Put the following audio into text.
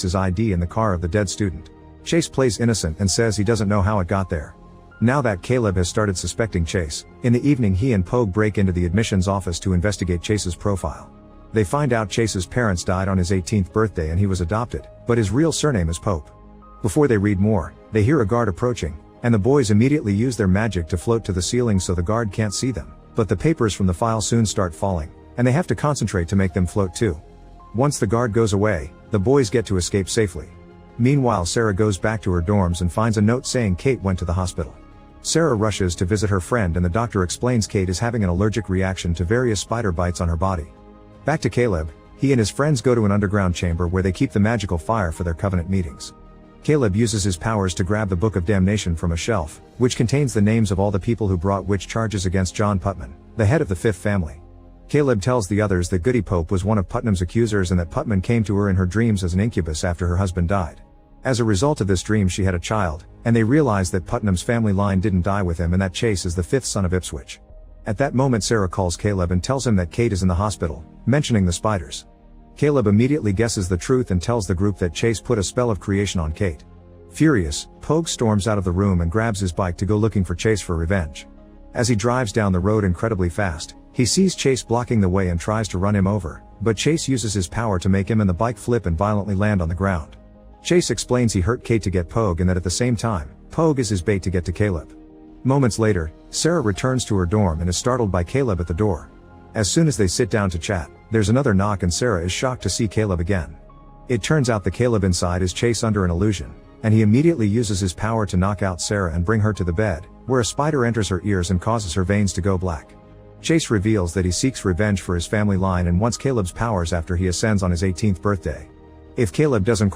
Chase's ID in the car of the dead student. Chase plays innocent and says he doesn't know how it got there. Now that Caleb has started suspecting Chase, in the evening he and Pogue break into the admissions office to investigate Chase's profile. They find out Chase's parents died on his 18th birthday and he was adopted, but his real surname is Pope. Before they read more, they hear a guard approaching, and the boys immediately use their magic to float to the ceiling so the guard can't see them, but the papers from the file soon start falling, and they have to concentrate to make them float too. Once the guard goes away, the boys get to escape safely. Meanwhile, Sarah goes back to her dorms and finds a note saying Kate went to the hospital. Sarah rushes to visit her friend and the doctor explains Kate is having an allergic reaction to various spider bites on her body. Back to Caleb, he and his friends go to an underground chamber where they keep the magical fire for their covenant meetings. Caleb uses his powers to grab the Book of Damnation from a shelf, which contains the names of all the people who brought witch charges against John Putman, the head of the Fifth family. Caleb tells the others that Goody Pope was one of Putnam's accusers and that Putman came to her in her dreams as an incubus after her husband died. As a result of this dream she had a child, and they realize that Putnam's family line didn't die with him and that Chase is the fifth son of Ipswich. At that moment Sarah calls Caleb and tells him that Kate is in the hospital, mentioning the spiders. Caleb immediately guesses the truth and tells the group that Chase put a spell of creation on Kate. Furious, Pogue storms out of the room and grabs his bike to go looking for Chase for revenge. As he drives down the road incredibly fast, he sees Chase blocking the way and tries to run him over, but Chase uses his power to make him and the bike flip and violently land on the ground. Chase explains he hurt Kate to get Pogue and that at the same time, Pogue is his bait to get to Caleb. Moments later, Sarah returns to her dorm and is startled by Caleb at the door. As soon as they sit down to chat, there's another knock and Sarah is shocked to see Caleb again. It turns out the Caleb inside is Chase under an illusion, and he immediately uses his power to knock out Sarah and bring her to the bed, where a spider enters her ears and causes her veins to go black. Chase reveals that he seeks revenge for his family line and wants Caleb's powers after he ascends on his 18th birthday. If Caleb doesn't